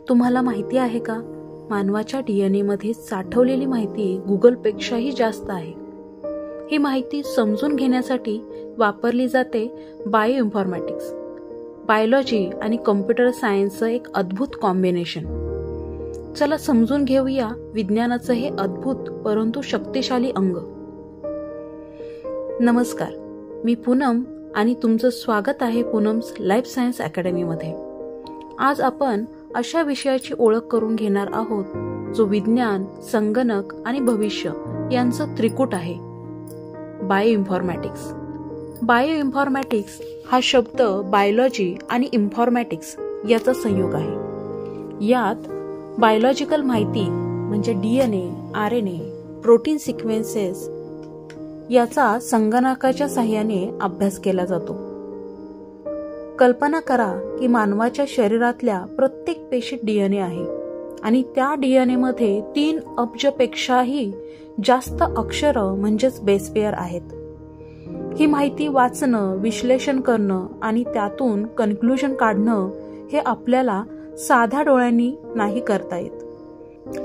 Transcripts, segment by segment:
तुम्हाला माहिती आहे का, मानवाच्या DNA मध्ये साठवलेली माहिती गुगलपेक्षाही जास्त आहे. ही माहिती समजून घेण्यासाठी वापरली जाते बायो इन्फॉर्मॅटिक्स. बायोलॉजी आणि कॉम्प्युटर सायन्सचं एक अद्भुत कॉम्बिनेशन. चला समजून घेऊया विज्ञानाचं हे अद्भुत परंतु शक्तिशाली अंग. नमस्कार, मी पूनम आणि तुमचं स्वागत आहे पूनम्स लाईफ सायन्स अकॅडमीमध्ये. आज आपण अशा विषयाची ओळख करून घेणार आहोत जो विज्ञान, संगणक आणि भविष्य यांचं त्रिकूट आहे, बायो इन्फॉर्मॅटिक्स. बायो इन्फॉर्मॅटिक्स हा शब्द बायोलॉजी आणि इन्फॉर्मॅटिक्स याचा संयोग आहे. यात बायोलॉजिकल माहिती म्हणजे DNA, RNA, प्रोटीन सिक्वेन्सेस याचा संगणकाच्या साहाय्याने अभ्यास केला जातो. कल्पना करा की मानवाच्या शरीरातल्या प्रत्येक पेशीत DNA आहे आणि त्या DNA मध्ये 3 अब्जपेक्षाही जास्त अक्षरं म्हणजेच बेस पेअर आहेत. ही माहिती वाचणं, विश्लेषण करणं आणि त्यातून कन्क्लुजन काढणं हे आपल्याला साध्या डोळ्यांनी नाही करता येत.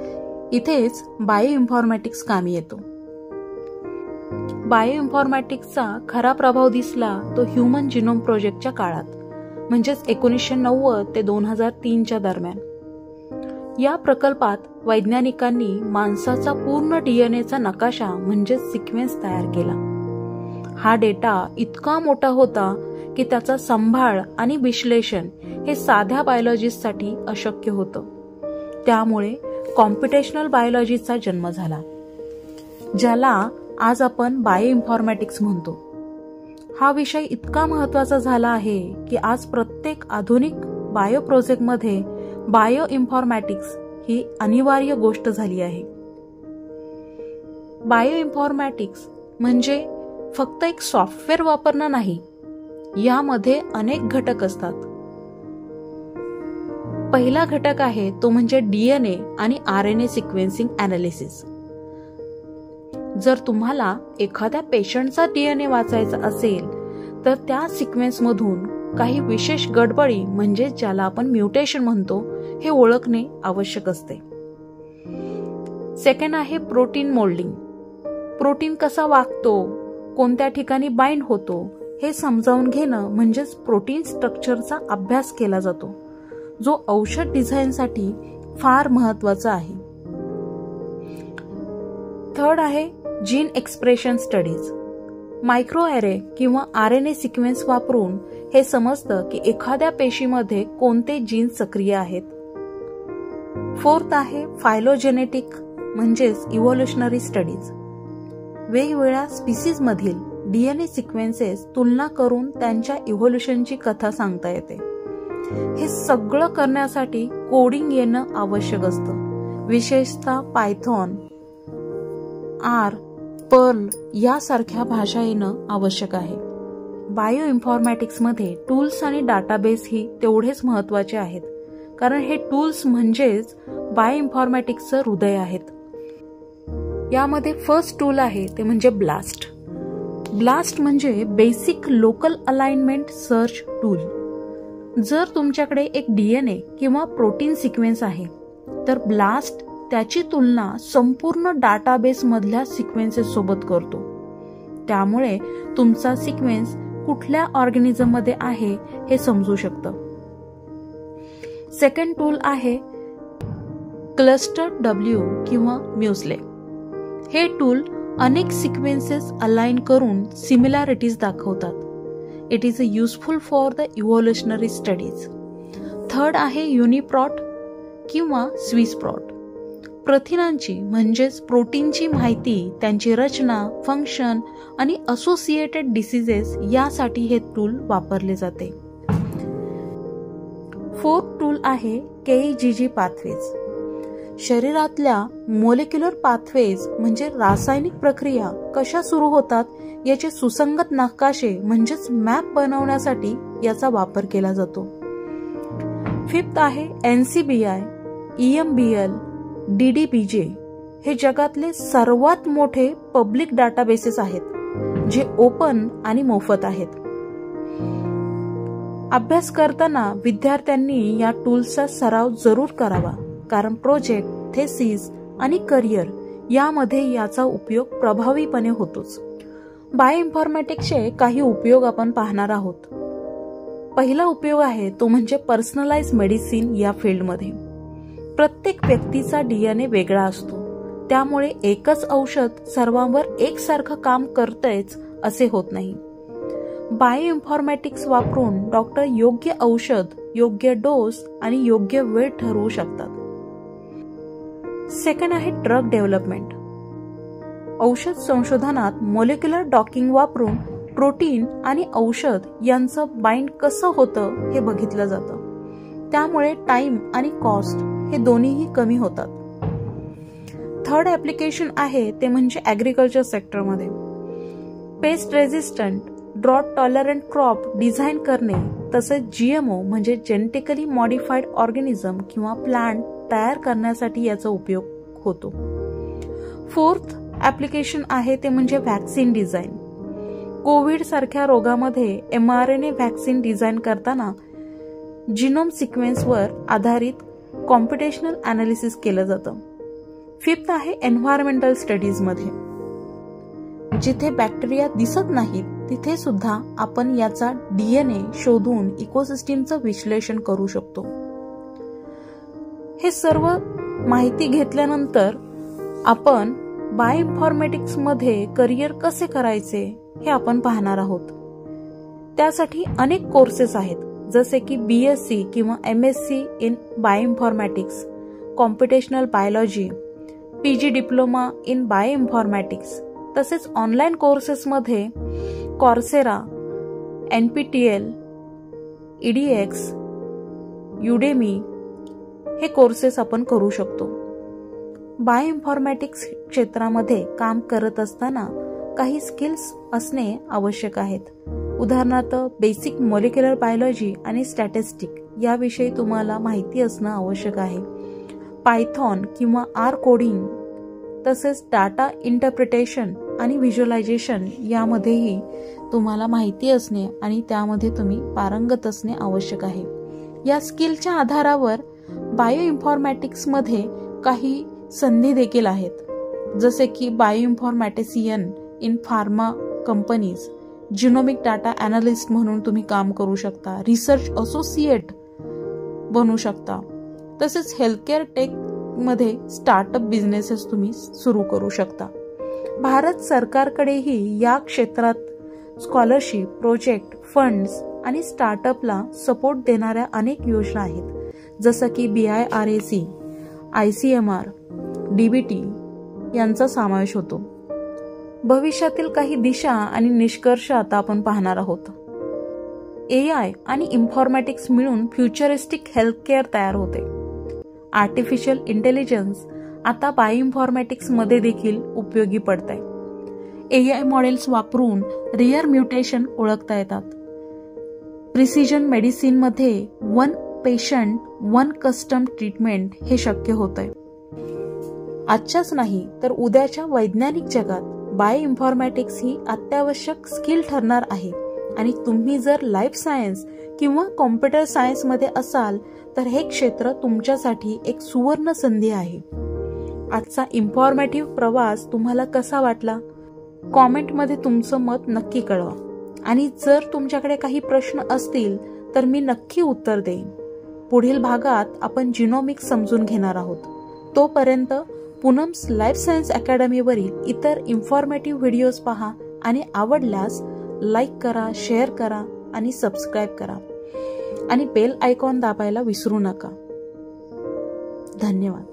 इथेच बायो इन्फॉर्मॅटिक्स कामी येतो. बायो इन्फॉर्मॅटिक्सचा खरा प्रभाव दिसला तो ह्युमन जिनोम प्रोजेक्टच्या काळात, म्हणजेच 1990 ते 2003 दरम्यान. या प्रकल्पात वैज्ञानिकांनी माणसाचा पूर्ण DNAचा नकाशा म्हणजेच सिक्वेन्स तयार केला. हा डेटा इतका मोठा होता की त्याचा सांभाळ आणि विश्लेषण हे साध्या बायोलॉजिस्टसाठी अशक्य होतं. त्यामुळे कॉम्प्युटेशनल बायोलॉजीचा जन्म झाला, ज्याला आज आपण बायो इन्फॉर्मॅटिक्स म्हणतो. हा विषय इतका महत्वाचा झाला आहे की आज प्रत्येक आधुनिक बायो प्रोजेक्टमध्ये बायो इन्फॉर्मॅटिक्स ही अनिवार्य गोष्ट झाली आहे. बायो इन्फॉर्मॅटिक्स म्हणजे फक्त एक सॉफ्टवेअर वापरणं नाही, यामध्ये अनेक घटक असतात. पहिला घटक आहे तो म्हणजे DNA आणि RNA सिक्वेन्सिंग ॲनालिसिस. जर तुम्हाला एखाद्या पेशंटचा DNA वाचायचा असेल तर त्या सिक्वेन्समधून काही विशेष गडबडी म्हणजे ज्याला आपण म्युटेशन म्हणतो हे ओळखणे आवश्यक असते. सेकंड आहे प्रोटीन मोल्डिंग. प्रोटीन कसा वागतो, कोणत्या ठिकाणी बाइंड होतो हे समजावून घेणं म्हणजेच प्रोटीन स्ट्रक्चरचा अभ्यास केला जातो, जो औषध डिझाईनसाठी फार महत्वाचा आहे. थर्ड आहे gene expression studies. Micro array किंवा RNA सिक्वेन्स वापरून हे समजतं की एखाद्या पेशीमध्ये कोणते जीन सक्रिय आहेत. फोर्थ आहे फायलोजेनेटिक म्हणजेच इव्होल्युशनरी स्टडीज. वेगवेगळ्या स्पीसीज मधील DNA सिक्वेन्सेस तुलना करून त्यांच्या इव्होल्युशनची कथा सांगता येते. हे सगळं करण्यासाठी कोडिंग येणं आवश्यक असतं, विशेषतः पायथॉन, R, पर्ल यासारख्या भाषा येणं आवश्यक आहे. बायो इन्फॉर्मॅटिक्समध्ये टूल्स आणि डाटाबेस ही तेवढेच महत्वाचे आहेत, कारण हे टूल्स म्हणजेच बायो इन्फॉर्मॅटिक्सचं हृदय आहेत. यामध्ये फर्स्ट टूल आहे ते म्हणजे ब्लास्ट. ब्लास्ट म्हणजे basic local alignment search tool. जर तुमच्याकडे एक DNA किंवा प्रोटीन सिक्वेन्स आहे तर ब्लास्ट त्याची तुलना संपूर्ण डाटाबेस मधल्या सिक्वेन्सेस सोबत करतो. त्यामुळे तुमचा सिक्वेन्स कुठल्या ऑर्गॅनिझम मध्ये आहे हे समजू शकतं. सेकंड टूल आहे CLUSTAR-W किंवा म्युस्ले. हे टूल अनेक सिक्वेन्सेस अलाइन करून सिमिलॅरिटीज दाखवतात. It is useful for the evolutionary studies. Third आहे युनिप्रॉट किंवा स्विसप्रॉट. प्रथिनांची म्हणजेच प्रोटीनची माहिती, त्यांची रचना, फंक्शन आणि असोसिएटेड डिसीजेस यासाठी हे टूल वापरले जाते. फोर्थ टूल आहे KEGG पाथवेज. शरीरातल्या मोलेक्युलर पाथवेज म्हणजे रासायनिक प्रक्रिया कशा सुरू होतात याचे सुसंगत नकाशे म्हणजेच मॅप बनवण्यासाठी याचा वापर केला जातो. फिफ्थ आहे NCBI, EMBL, DDBJ. हे जगातले सर्वात मोठे पब्लिक डाटाबेसेस आहेत जे ओपन आणि मोफत आहेत. अभ्यास करताना विद्यार्थ्यांनी या टूल्सचा सराव जरूर करावा, कारण प्रोजेक्ट, थेसिस आणि करिअर यामध्ये याचा उपयोग प्रभावीपणे होतोच. बायोइन्फॉर्मॅटिक्सचे काही उपयोग आपण पाहणार आहोत. पहिला उपयोग आहे तो म्हणजे पर्सनलाइज मेडिसिन या फील्डमध्ये. प्रत्येक व्यक्तीचा DNA वेगळा असतो, त्यामुळे एकच औषध सर्वांवर एकसारखं काम करतंयच असे होत नाही. बायोइन्फॉर्मॅटिक्स वापरून डॉक्टर योग्य औषध, योग्य डोस आणि योग्य वेळ ठरवू शकतात. सेकंड आहे ड्रग डेव्हलपमेंट. औषध संशोधनात मोलेक्युलर डॉकिंग वापरून प्रोटीन आणि औषध यांचं बाइंड कसं होतं हे बघितलं जातं. त्यामुळे टाइम आणि कॉस्ट हे दोन्हीही कमी होतात. थर्ड ऍप्लिकेशन आहे ते म्हणजे ऍग्रिकल्चर सेक्टरमध्ये. Pest resistant, drought tolerant crop design करणे, तसेच GMO म्हणजे जेनेटिकली मॉडिफाईड ऑर्गॅनिझम किंवा प्लांट तयार करण्यासाठी याचा उपयोग होतो. फोर्थ ऍप्लिकेशन आहे ते म्हणजे व्हॅक्सिन डिझाईन. कोविड सारख्या रोगामध्ये mRNA व्हॅक्सिन डिझाईन करताना जिनोम सिक्वेन्सवर आधारित कॉम्प्युटेशनल अनालिसिस केलं जातं. फिफ्थ आहे एन्व्हायरमेंटल स्टडीज मध्ये. जिथे बॅक्टेरिया दिसत नाहीत तिथे सुद्धा आपण याचा DNA शोधून इकोसिस्टीमचं विश्लेषण करू शकतो. हे सर्व माहिती घेतल्यानंतर आपण बायोइन्फॉर्मॅटिक्स मध्ये करिअर कसे करायचे हे आपण पाहणार आहोत. त्यासाठी अनेक कोर्सेस आहेत, जसे की BSc किंवा MSc in bioinformatics, computational biology, PG diploma in bioinformatics. तसेच ऑनलाईन कोर्सेसमध्ये कॉर्सेरा, NPTEL, EDX, Udemy हे कोर्सेस आपण करू शकतो. बायोइन्फॉर्मॅटिक्स क्षेत्रामध्ये काम करत असताना काही स्किल्स असणे आवश्यक आहेत. उदाहरणार्थ बेसिक मॉलिक्युलर बायोलॉजी आणि स्टॅटिस्टिक याविषयी तुम्हाला माहिती असणं आवश्यक आहे. पायथॉन किंवा R कोडिंग, तसेच डाटा इंटरप्रिटेशन आणि व्हिज्युअलायझेशन यामध्येही तुम्हाला माहिती असणे आणि त्यामध्ये तुम्ही पारंगत असणे आवश्यक आहे. या स्किलच्या आधारावर बायोइन्फॉर्मॅटिक्समध्ये काही संधी देखील आहेत, जसे की bioinformatician in pharma companies, genomic data analyst म्हणून तुम्ही काम करू शकता, रिसर्च असोसिएट बनू शकता. तसेच हेल्थकेअर टेक मध्ये स्टार्टअप बिझनेसेस तुम्ही सुरू करू शकता. भारत सरकारकडेही या क्षेत्रात स्कॉलरशिप, प्रोजेक्ट, फंड्स आणि स्टार्टअपला सपोर्ट देणाऱ्या अनेक योजना आहेत, जसं की BIRAC, ICMR, DBT यांचा समावेश होतो. भविष्यातील काही दिशा आणि निष्कर्ष आता आपण पाहणार आहोत. AI आणि इन्फॉर्मॅटिक्स मिळून फ्युचरिस्टिक हेल्थकेअर तयार होते. आर्टिफिशियल इंटेलिजन्स आता बायोइन्फॉर्मॅटिक्स मध्ये देखील उपयोगी पडत आहे. AI मॉडेल्स वापरून रेअर म्युटेशन ओळखता येतात. प्रिसिजन मेडिसिन मध्ये one patient one custom treatment हे शक्य होत आहे. आजच्याच नाही तर उद्याच्या वैज्ञानिक जगात बायोइन्फॉर्मॅटिक्स ही अत्यावश्यक स्किल ठरणार आहे. आणि तुम्ही जर लाईफ सायन्स किंवा कॉम्प्युटर सायन्स मध्ये असाल तर हे क्षेत्र तुमच्यासाठी एक सुवर्ण संधी आहे. आजचा इन्फॉर्मेटिव्ह प्रवास तुम्हाला कसा वाटला? कॉमेंटमध्ये तुमचं मत नक्की कळवा. आणि जर तुमच्याकडे काही प्रश्न असतील तर मी नक्की उत्तर देईन. पुढील भागात आपण जिनोमिक्स समजून घेणार आहोत. तोपर्यंत पूनम्स लाईफ सायन्स अकॅडमीवरील इतर इन्फॉर्मेटिव्ह व्हिडिओज पहा आणि आवडल्यास लाईक करा, शेअर करा आणि सबस्क्राईब करा आणि बेल आयकॉन दाबायला विसरू नका. धन्यवाद.